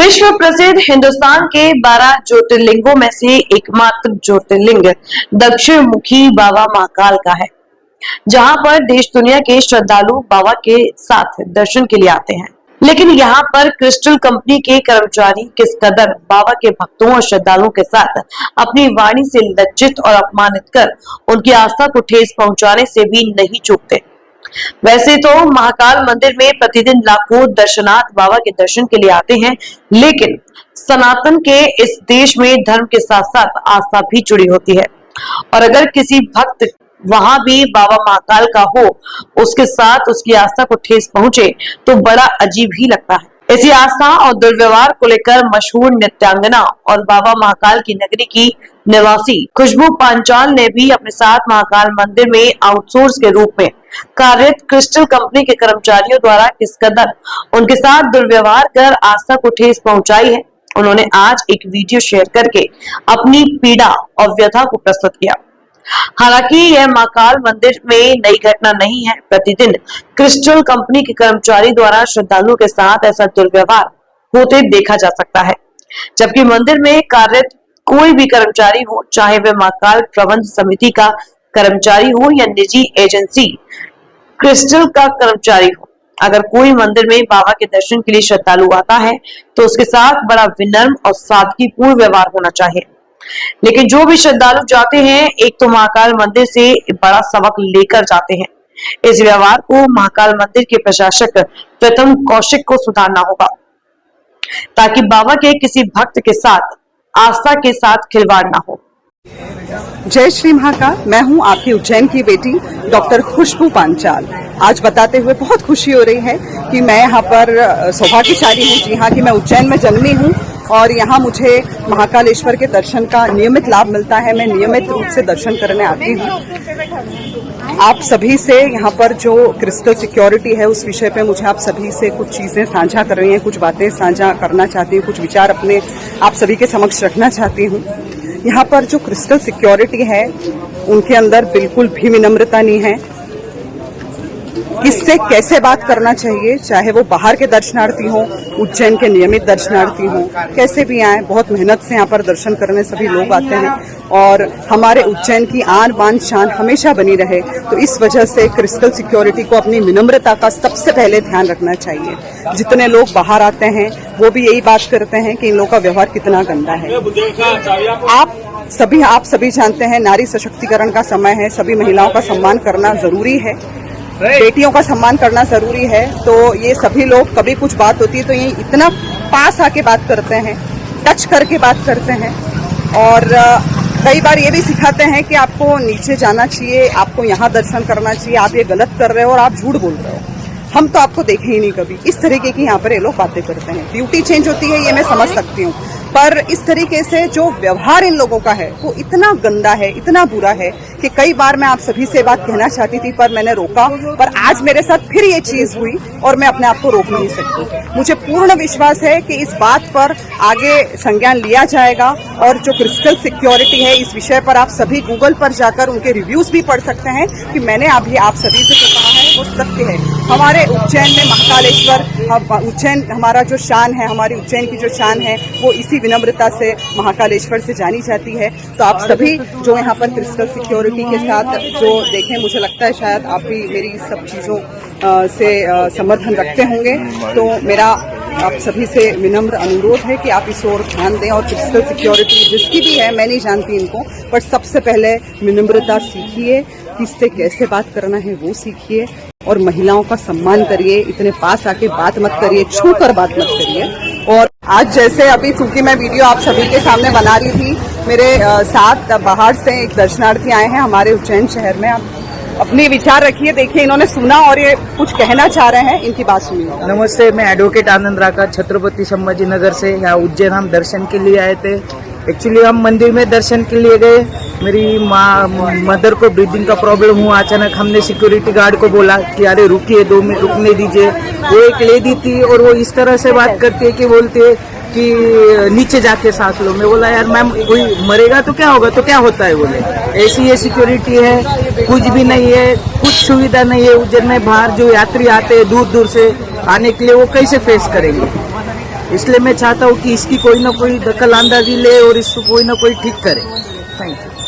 विश्व प्रसिद्ध हिंदुस्तान के 12 ज्योतिर्लिंगों में से एकमात्र ज्योतिर्लिंग दक्षिण मुखी बाबा महाकाल का है, जहां पर देश दुनिया के श्रद्धालु बाबा के साथ दर्शन के लिए आते हैं। लेकिन यहाँ पर क्रिस्टल कंपनी के कर्मचारी किस कदर बाबा के भक्तों और श्रद्धालुओं के साथ अपनी वाणी से लज्जित और अपमानित कर उनकी आस्था को ठेस पहुंचाने से भी नहीं चूकते। वैसे तो महाकाल मंदिर में प्रतिदिन लाखों दर्शनार्थी बाबा के दर्शन के लिए आते हैं, लेकिन सनातन के इस देश में धर्म के साथ साथ आस्था भी जुड़ी होती है और अगर किसी भक्त वहां भी बाबा महाकाल का हो, उसके साथ उसकी आस्था को ठेस पहुंचे तो बड़ा अजीब ही लगता है। इसी आस्था और दुर्व्यवहार को लेकर मशहूर नृत्यांगना और बाबा महाकाल की नगरी की निवासी खुशबू पांचाल ने भी अपने साथ महाकाल मंदिर में आउटसोर्स के रूप में कार्यरत क्रिस्टल कंपनी के कर्मचारियों द्वारा किस कदर उनके साथ दुर्व्यवहार कर आस्था को ठेस पहुंचाई है, उन्होंने आज एक वीडियो शेयर करके अपनी पीड़ा और व्यथा को प्रस्तुत किया। हालांकि यह महाकाल मंदिर में नई घटना नहीं है। प्रतिदिन क्रिस्टल कंपनी के कर्मचारी द्वारा श्रद्धालुओं के साथ ऐसा दुर्व्यवहार होते देखा जा सकता है, जबकि मंदिर में कार्यरत कोई भी कर्मचारी हो, चाहे वह महाकाल प्रबंध समिति का कर्मचारी हो या निजी एजेंसी क्रिस्टल का कर्मचारी हो, अगर कोई मंदिर में बाबा के दर्शन के लिए श्रद्धालु आता है तो उसके साथ बड़ा विनम्र और सादगीपूर्ण व्यवहार होना चाहिए। लेकिन जो भी श्रद्धालु जाते हैं, एक तो महाकाल मंदिर से बड़ा सबक लेकर जाते हैं। इस व्यवहार को महाकाल मंदिर के प्रशासक प्रथम कौशिक को सुधारना होगा, ताकि बाबा के किसी भक्त के साथ आस्था के साथ खिलवाड़ ना हो। जय श्री महाकाल। मैं हूं आपकी उज्जैन की बेटी डॉक्टर खुशबू पांचाल। आज बताते हुए बहुत खुशी हो रही है कि मैं यहाँ पर सौभाग्यशाली हूँ। जी हाँ, कि मैं उज्जैन में जन्मी हूँ और यहाँ मुझे महाकालेश्वर के दर्शन का नियमित लाभ मिलता है। मैं नियमित रूप से दर्शन करने आती हूँ। आप सभी से यहाँ पर जो क्रिस्टल सिक्योरिटी है उस विषय पे मुझे आप सभी से कुछ चीजें साझा कर रही हैं, कुछ बातें साझा करना चाहती हूँ, कुछ विचार अपने आप सभी के समक्ष रखना चाहती हूँ। यहाँ पर जो क्रिस्टल सिक्योरिटी है उनके अंदर बिल्कुल भी विनम्रता नहीं है। किससे कैसे बात करना चाहिए, चाहे वो बाहर के दर्शनार्थी हों, उज्जैन के नियमित दर्शनार्थी हों, कैसे भी आए, बहुत मेहनत से यहाँ पर दर्शन करने सभी लोग आते हैं और हमारे उज्जैन की आन बान शान हमेशा बनी रहे। तो इस वजह से क्रिस्टल सिक्योरिटी को अपनी विनम्रता का सबसे पहले ध्यान रखना चाहिए। जितने लोग बाहर आते हैं वो भी यही बात करते हैं कि इन लोगों का व्यवहार कितना गंदा है। आप सभी जानते हैं, नारी सशक्तिकरण का समय है, सभी महिलाओं का सम्मान करना जरूरी है, बेटियों का सम्मान करना जरूरी है। तो ये सभी लोग कभी कुछ बात होती है तो ये इतना पास आके बात करते हैं, टच करके बात करते हैं और कई बार ये भी सिखाते हैं कि आपको नीचे जाना चाहिए, आपको यहाँ दर्शन करना चाहिए, आप ये गलत कर रहे हो और आप झूठ बोल रहे हो, हम तो आपको देखे ही नहीं कभी। इस तरीके की यहाँ पर ये लोग बातें करते हैं। ड्यूटी चेंज होती है ये मैं समझ सकती हूँ, पर इस तरीके से जो व्यवहार इन लोगों का है वो इतना गंदा है, इतना बुरा है कि कई बार मैं आप सभी से बात कहना चाहती थी पर मैंने रोका। पर आज मेरे साथ फिर ये चीज हुई और मैं अपने आप को रोक नहीं सकती। मुझे पूर्ण विश्वास है कि इस बात पर आगे संज्ञान लिया जाएगा और जो क्रिस्टल सिक्योरिटी है इस विषय पर आप सभी गूगल पर जाकर उनके रिव्यूज भी पढ़ सकते हैं कि मैंने अभी आप सभी से जो कहा है वो सत्य है। हमारे उज्जैन में महाकालेश्वर, उज्जैन हमारा जो शान है, हमारी उज्जैन की जो शान है वो इसी विनम्रता से महाकालेश्वर से जानी जाती है। तो आप सभी जो यहाँ पर क्रिस्टल सिक्योरिटी के साथ जो देखें, मुझे लगता है शायद आप भी मेरी सब चीज़ों से समर्थन रखते होंगे। तो मेरा आप सभी से विनम्र अनुरोध है कि आप इस ओर ध्यान दें और क्रिस्टल सिक्योरिटी जिसकी भी है, मैं नहीं जानती इनको, पर सबसे पहले विनम्रता सीखिए, किससे कैसे बात करना है वो सीखिए और महिलाओं का सम्मान करिए। इतने पास आके बात मत करिए, छू कर बात मत करिए। और आज जैसे अभी चूंकि मैं वीडियो आप सभी के सामने बना रही थी, मेरे साथ बाहर से एक दर्शनार्थी आए हैं हमारे उज्जैन शहर में। आप अपने विचार रखिए, देखिए इन्होंने सुना और ये कुछ कहना चाह रहे हैं, इनकी बात सुनिए। नमस्ते, मैं एडवोकेट आनंद राका छत्रपति संभाजी नगर से यहाँ उज्जैन हम दर्शन के लिए आए थे। एक्चुअली हम मंदिर में दर्शन के लिए गए, मेरी मदर को ब्रीदिंग का प्रॉब्लम हुआ। अचानक हमने सिक्योरिटी गार्ड को बोला कि अरे रुकिए, 2 मिनट रुकने दीजिए। वो एक लेडी थी और वो इस तरह से बात करती है कि बोलते है कि नीचे जाके सांस लो। मैं बोला यार मैम, कोई मरेगा तो क्या होगा, तो क्या होता है। बोले ऐसी ये सिक्योरिटी है, कुछ भी नहीं है, कुछ सुविधा नहीं है उज्जैन में। बाहर जो यात्री आते हैं दूर दूर से आने के लिए, वो कैसे फेस करेंगे। इसलिए मैं चाहता हूँ कि इसकी कोई ना कोई दखल अंदाजी ले और इसको कोई ना कोई ठीक करे। Thank you.